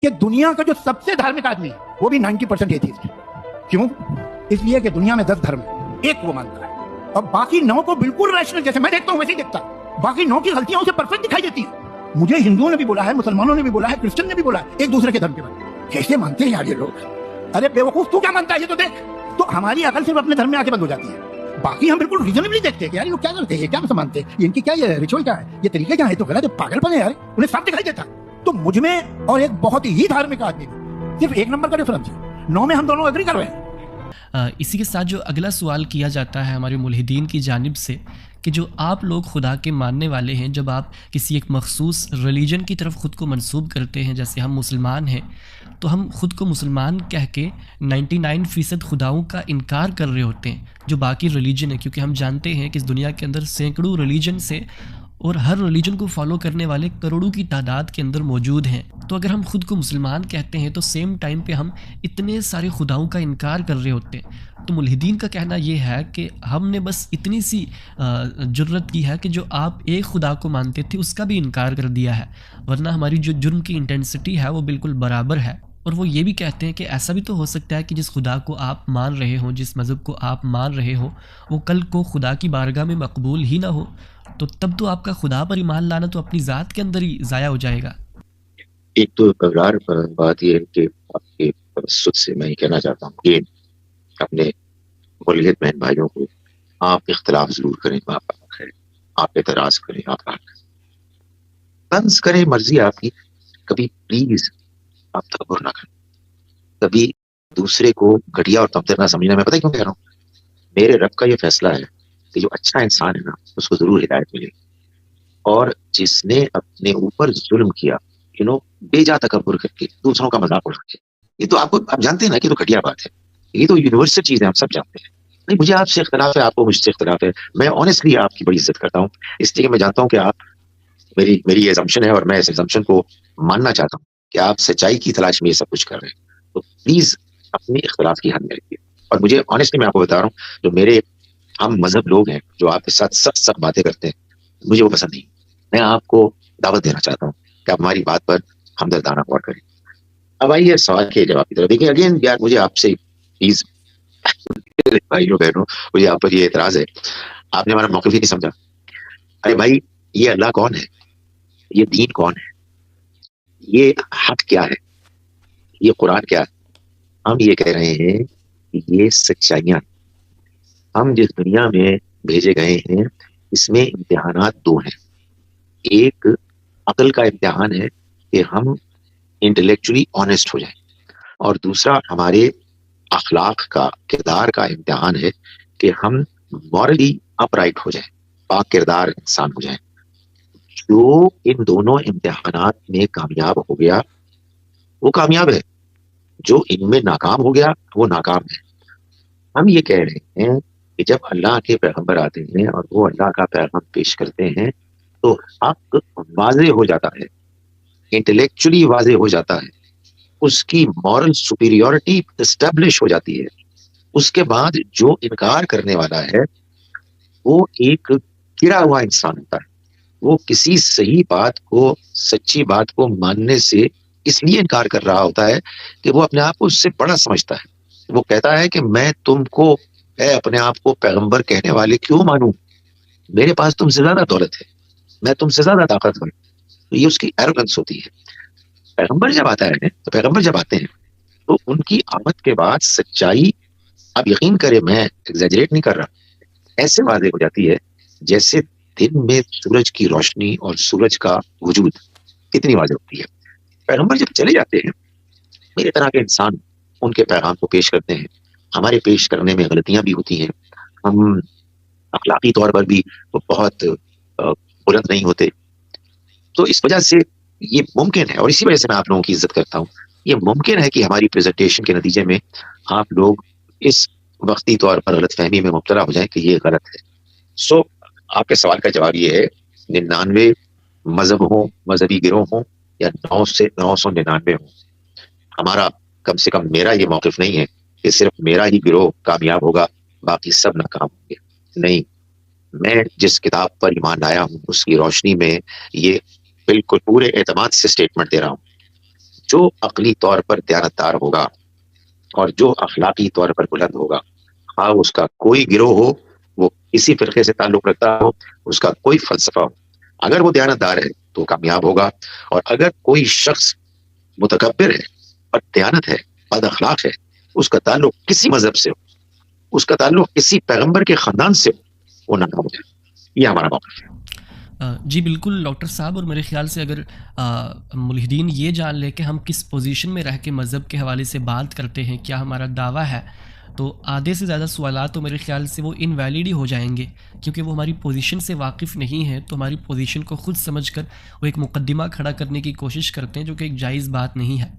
کہ دنیا کا جو سب سے دھارمک آدمی ہے وہ بھی 90% ایتھیسٹ ہے. کیوں؟ اس لیے کہ دنیا میں 10 دھرم ہے، ایک وہ مانتا ہے اور باقی 9 کو بالکل ریشنل، جیسے میں دیکھتا ہوں ویسے ہی دیکھتا ہے. باقی 9 کی غلطیاں اسے پرفیکٹ دکھائی دیتی ہیں. مجھے ہندوؤں نے بھی بولا ہے، مسلمانوں نے بھی بولا ہے، کرسچن نے بھی بولا ہے، ایک دوسرے کے دھرم کے بارے میں. کیسے مانتے ہیں یار یہ لوگ؟ ارے بے وقوف، تو کیا مانتا ہے یہ تو دیکھ. تو ہماری عقل صرف اپنے دھرم میں آ کے بند ہو جاتی ہے. باقی ہم بالکل ریزنیبلی دیکھتے ہیں کہ یار یہ کیا کرتے ہیں، یہ کیا مانتے ہیں، یہ ان کی کیا یہ ریچول کیا ہے، یہ طریقے کیا ہے. تو غلط ہے، پاگل پن ہے یار، انہیں صاف دکھائی دیتا. تو مجھ میں اور ایک بہت ہی دھارمک آدمی میں صرف 1 نمبر کا ڈفرنس ہے. 9 میں ہم دونوں ایگری کر رہے ہیں. اسی کے ساتھ جو اگلا سوال کیا جاتا ہے ہمارے ملحدین کی جانب سے کہ جو آپ لوگ خدا کے ماننے والے ہیں، جب آپ کسی ایک مخصوص ریلیجن کی طرف خود کو منسوب کرتے ہیں، جیسے ہم مسلمان ہیں، تو ہم خود کو مسلمان کہہ کے 99% خداؤں کا انکار کر رہے ہوتے ہیں جو باقی ریلیجن ہے، کیونکہ ہم جانتے ہیں کہ اس دنیا کے اندر سینکڑوں ریلیجن سے اور ہر ریلیجن کو فالو کرنے والے کروڑوں کی تعداد کے اندر موجود ہیں. تو اگر ہم خود کو مسلمان کہتے ہیں تو سیم ٹائم پہ ہم اتنے سارے خداؤں کا انکار کر رہے ہوتے ہیں. تو ملحدین کا کہنا یہ ہے کہ ہم نے بس اتنی سی جرت کی ہے کہ جو آپ ایک خدا کو مانتے تھے اس کا بھی انکار کر دیا ہے، ورنہ ہماری جو جرم کی انٹینسٹی ہے وہ بالکل برابر ہے. اور وہ یہ بھی کہتے ہیں کہ ایسا بھی تو ہو سکتا ہے کہ جس خدا کو آپ مان رہے ہوں، جس مذہب کو آپ مان رہے ہو، وہ کل کو خدا کی بارگاہ میں مقبول ہی نہ ہو، تو تب تو آپ کا خدا پر ایمان لانا تو اپنی ذات کے اندر ہی ضائع ہو جائے گا. ایک تو قرار بات یہ ہے کہ آپ کے توسط سے میں یہ کہنا چاہتا ہوں کہ اپنے ملحد بہن بھائیوں کو آپ اختلاف ضرور کریں، آپ اعتراض کریں، آپ طنز کریں، مرضی آپ کی. کبھی پلیز آپ تکبر نہ کریں، کبھی دوسرے کو گھٹیا اور کمتر نہ سمجھنا. میں پتہ کیوں کہہ رہا ہوں؟ میرے رب کا یہ فیصلہ ہے کہ جو اچھا انسان ہے نا اس کو ضرور ہدایت ملے، اور جس نے اپنے اوپر ظلم کیا، بے جا تکبر کر کے دوسروں کا مذاق اڑا کے، یہ تو آپ جانتے ہیں نا کہ تو گھٹیا بات ہے. یہ تو یونیورسل چیز ہے، ہم سب جانتے ہیں. نہیں، مجھے آپ سے اختلاف ہے، آپ کو مجھ سے اختلاف ہے. میں آنیسٹلی آپ کی بڑی عزت کرتا ہوں، اس لیے کہ میں جانتا ہوں کہ آپ میری ایزمپشن ہے اور میں اس ایزمپشن کو ماننا چاہتا ہوں کہ آپ سچائی کی تلاش میں یہ سب کچھ کر رہے ہیں. تو پلیز اپنے اختلاف کی حد میں رکھیے. اور مجھے آنیسٹلی میں آپ کو بتا رہا ہوں، جو میرے ہم مذہب لوگ ہیں جو آپ کے ساتھ سخت باتیں کرتے ہیں، مجھے وہ پسند نہیں. میں آپ کو دعوت دینا چاہتا ہوں کہ آپ ہماری بات پر ہمدردانہ غور کریں. اب آئیے سوال کے جواب کی طرف. دیکھیں اگین یار، مجھے آپ سے پلیز بھائیوں بہنوں، مجھے آپ پر یہ اعتراض ہے، آپ نے ہمارا موقف ہی نہیں سمجھا. ارے بھائی، یہ اللہ کون ہے؟ یہ دین کون ہے؟ یہ حق کیا ہے؟ یہ قرآن کیا ہے؟ ہم یہ کہہ رہے ہیں کہ یہ سچائیاں. ہم جس دنیا میں بھیجے گئے ہیں اس میں امتحانات 2 ہیں. ایک عقل کا امتحان ہے کہ ہم انٹلیکچولی آنےسٹ ہو جائیں، اور دوسرا ہمارے اخلاق کا، کردار کا امتحان ہے کہ ہم مورلی اپ رائٹ ہو جائیں، پاک کردار انسان ہو جائیں. جو ان دونوں امتحانات میں کامیاب ہو گیا وہ کامیاب ہے، جو ان میں ناکام ہو گیا وہ ناکام ہے. ہم یہ کہہ رہے ہیں کہ جب اللہ کے پیغمبر آتے ہیں اور وہ اللہ کا پیغام پیش کرتے ہیں تو حق واضح ہو جاتا ہے، انٹلیکچولی واضح ہو جاتا ہے، اس کی مورل سپیریورٹی اسٹیبلش ہو جاتی ہے. اس کے بعد جو انکار کرنے والا ہے وہ ایک گرا ہوا انسان ہوتا ہے. وہ کسی صحیح بات کو، سچی بات کو ماننے سے اس لیے انکار کر رہا ہوتا ہے کہ وہ اپنے آپ کو اس سے بڑا سمجھتا ہے. وہ کہتا ہے کہ میں تم کو اپنے آپ کو پیغمبر کہنے والے کیوں مانوں؟ میرے پاس تم سے زیادہ دولت ہے، میں تم سے زیادہ طاقتور. تو یہ اس کی ایروگنس ہوتی ہے. پیغمبر جب آتے ہیں تو ان کی آمد کے بعد سچائی، آپ یقین کریں میں ایگزیجریٹ نہیں کر رہا، ایسے واضح ہو جاتی ہے جیسے دن میں سورج کی روشنی اور سورج کا وجود کتنی واضح ہوتی ہے. پیغمبر جب چلے جاتے ہیں، میرے طرح کے انسان ان کے پیغام کو پیش کرتے ہیں. ہمارے پیش کرنے میں غلطیاں بھی ہوتی ہیں، ہم اخلاقی طور پر بھی بہت بلند نہیں ہوتے. تو اس وجہ سے یہ ممکن ہے، اور اسی وجہ سے میں آپ لوگوں کی عزت کرتا ہوں، یہ ممکن ہے کہ ہماری پریزنٹیشن کے نتیجے میں آپ لوگ اس وقتی طور پر غلط فہمی میں مبتلا ہو جائیں کہ یہ غلط ہے. سو آپ کے سوال کا جواب یہ ہے، 99 مذہب ہوں، مذہبی گروہ ہوں، یا 999 ہوں، ہمارا، کم سے کم میرا یہ موقف نہیں ہے کہ صرف میرا ہی گروہ کامیاب ہوگا باقی سب ناکام ہوں گے. نہیں، میں جس کتاب پر ایمان لایا ہوں اس کی روشنی میں یہ بالکل پورے اعتماد سے سٹیٹمنٹ دے رہا ہوں، جو عقلی طور پر دیانتدار ہوگا اور جو اخلاقی طور پر بلند ہوگا، ہاں اس کا کوئی گروہ ہو، وہ کسی فرقے سے تعلق رکھتا ہو، اس کا کوئی فلسفہ ہو، اگر وہ دیانتدار ہے تو کامیاب ہوگا. اور اگر کوئی شخص متکبر ہے، بد دیانت ہے، بد اخلاق ہے، اس کا تعلق کسی مذہب سے ہو، اس کا تعلق کسی پیغمبر کے خاندان سے ہو، وہ ناکام ہو جائے. یہ ہمارا موقف ہے. جی بالکل ڈاکٹر صاحب، اور میرے خیال سے اگر ملحدین یہ جان لے کہ ہم کس پوزیشن میں رہ کے مذہب کے حوالے سے بات کرتے ہیں، کیا ہمارا دعویٰ ہے، تو آدھے سے زیادہ سوالات تو میرے خیال سے وہ انویلڈ ہی ہو جائیں گے، کیونکہ وہ ہماری پوزیشن سے واقف نہیں ہے. تو ہماری پوزیشن کو خود سمجھ کر وہ ایک مقدمہ کھڑا کرنے کی کوشش کرتے ہیں، جو کہ ایک جائز بات نہیں ہے.